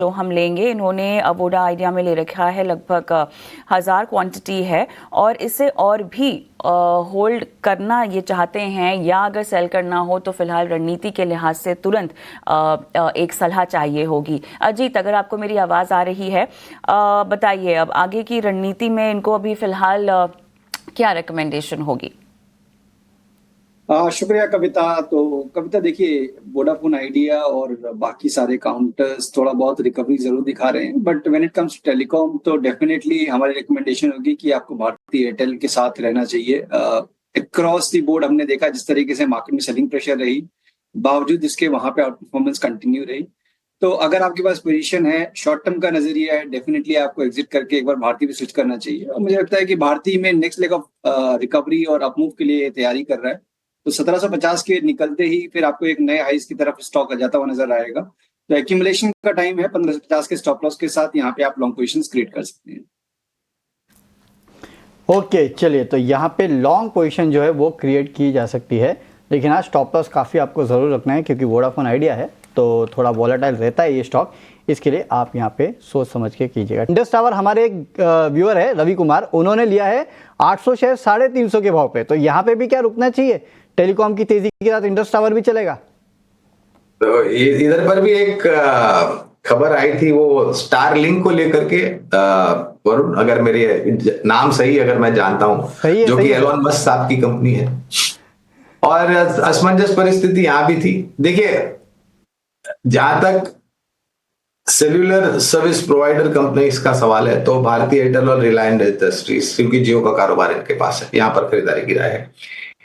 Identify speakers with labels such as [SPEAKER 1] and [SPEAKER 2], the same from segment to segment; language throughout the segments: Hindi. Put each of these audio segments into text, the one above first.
[SPEAKER 1] जो हम लेंगे, इन्होंने वोडा आइडिया में ले रखा है, लगभग 1000 क्वांटिटी है और इसे और भी होल्ड करना ये चाहते हैं, या अगर सेल करना हो तो फिलहाल रणनीति के लिहाज से तुरंत एक सलाह चाहिए होगी। अजीत, अगर आपको मेरी आवाज़ आ रही है, बताइए अब आगे की रणनीति में इनको अभी फिलहाल क्या रिकमेंडेशन होगी?
[SPEAKER 2] शुक्रिया कविता। तो कविता देखिए, वोडाफोन आइडिया और बाकी सारे काउंटर्स थोड़ा बहुत रिकवरी जरूर दिखा रहे हैं, but when it comes to telecom तो डेफिनेटली हमारी रिकमेंडेशन होगी कि आपको भारती एयरटेल के साथ रहना चाहिए। अक्रॉस द बोर्ड हमने देखा जिस तरीके से मार्केट में सेलिंग प्रेशर रही, बावजूद इसके वहां पे आउट परफॉर्मेंस कंटिन्यू रही। तो अगर आपके पास पोजीशन है, शॉर्ट टर्म का नजरिया है, डेफिनेटली आपको एग्जिट करके एक बार भारती पे स्विच करना चाहिए। और मुझे लगता है कि भारती में नेक्स्ट लेग ऑफ रिकवरी और अपमूव के लिए तैयारी कर रहा है। तो 1750 के निकलते ही फिर आपको एक नए हाइस की तरफ स्टॉक जाता हुआ नजर आएगा। तो एक्यूमुलेशन का टाइम है, 1550 के स्टॉप लॉस के साथ यहाँ पे आप लॉन्ग पोजीशंस क्रिएट कर सकते हैं।
[SPEAKER 3] ओके, चलिए, तो यहाँ पे लॉन्ग पोजीशन जो है वो क्रिएट की जा सकती है, लेकिन हाँ स्टॉप लॉस काफ़ी आपको ज़रूर रखना है क्योंकि वोडाफोन आइडिया है तो थोड़ा वॉलेटाइल रहता है ये स्टॉक, इसके लिए आप यहाँ पे सोच समझ के कीजिएगा। इंडस टावर, हमारे एक व्यूअर है रवि कुमार, उन्होंने लिया है 800 शेयर 350 के भाव पे, तो यहाँ पे भी क्या रुकना चाहिए? टेलीकॉम की तेजी के साथ इंडस टावर भी चलेगा?
[SPEAKER 4] तो इधर पर भी एक खबर आई थी वो स्टार लिंक को लेकर के, वरुण अगर मेरे नाम सही अगर मैं जानता हूं, जो कि एलोन मस्क साहब की कंपनी है, और असमंजस परिस्थिति यहां भी थी। देखिए, जहां तक सेल्यूलर सर्विस प्रोवाइडर कंपनीज का सवाल है तो भारती एयरटेल और रिलायंस इंडस्ट्रीज, क्योंकि जियो का कारोबार इनके पास है, यहाँ पर खरीदारी की राय है।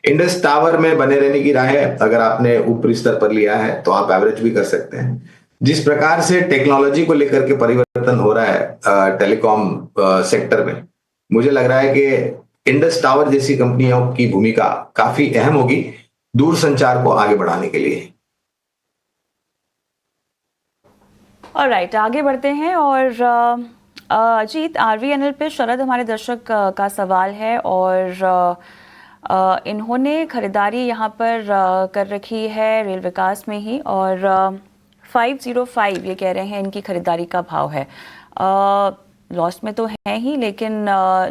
[SPEAKER 4] इंडस टावर में बने रहने की राय है, अगर आपने ऊपरी स्तर पर लिया है तो आप एवरेज भी कर सकते हैं। जिस प्रकार से टेक्नोलॉजी को लेकर के परिवर्तन हो रहा है टेलीकॉम सेक्टर में, मुझे लग रहा है कि इंडस टावर जैसी कंपनियों की भूमिका काफी अहम होगी दूरसंचार को आगे बढ़ाने के लिए।
[SPEAKER 1] ऑलराइट, आगे बढ़ते हैं और अजीत, आरवीएनएल पे शरद हमारे दर्शक का सवाल है और इन्होंने खरीदारी यहाँ पर कर रखी है रेल विकास में ही, और 505 ये कह रहे हैं इनकी खरीदारी का भाव है। लॉस में तो है ही, लेकिन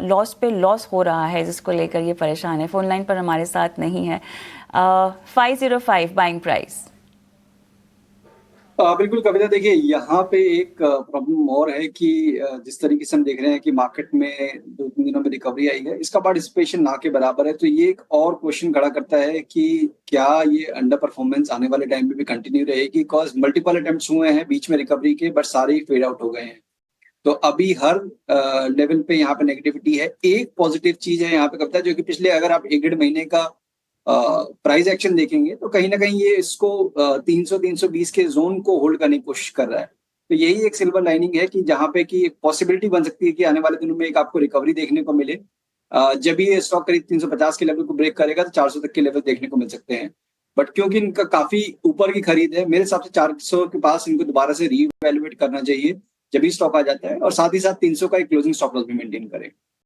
[SPEAKER 1] लॉस पे लॉस हो रहा है, जिसको लेकर ये परेशान है। फोन लाइन पर हमारे साथ नहीं है। 505 बाइंग प्राइस।
[SPEAKER 2] बिल्कुल कविता, देखिए यहाँ पे एक प्रॉब्लम और है कि जिस तरीके से हम देख रहे हैं कि मार्केट में 2-3 दिनों में रिकवरी आई है, इसका पार्टिसिपेशन ना के बराबर है। तो ये एक और क्वेश्चन खड़ा करता है कि क्या ये अंडर परफॉर्मेंस आने वाले टाइम में भी कंटिन्यू रहेगी, बिकॉज मल्टीपल अटेम्प्ट्स हुए हैं बीच में रिकवरी के, बट सारे ही फेड आउट हो गए हैं। तो अभी हर लेवल पे यहाँ पे नेगेटिविटी है। एक पॉजिटिव चीज है यहाँ पे कविता, जो कि पिछले अगर आप 1-1.5 महीने का प्राइस एक्शन देखेंगे तो कहीं ना कहीं ये इसको 300-320 के जोन को होल्ड करने की कोशिश कर रहा है। तो यही एक सिल्वर लाइनिंग है कि जहां पे कि पॉसिबिलिटी बन सकती है कि आने वाले दिनों में एक आपको रिकवरी देखने को मिले। जब ये स्टॉक करीब 350 के लेवल को ब्रेक करेगा तो 400 तक के लेवल देखने को मिल सकते हैं। बट क्योंकि इनका काफी ऊपर की खरीद है, मेरे हिसाब से 400 के पास इनको दोबारा से रीवैल्यूएट करना चाहिए जब भी स्टॉक आ जाता है, और साथ ही साथ 300 का एक क्लोजिंग स्टॉप लॉस भी मेंटेन करें।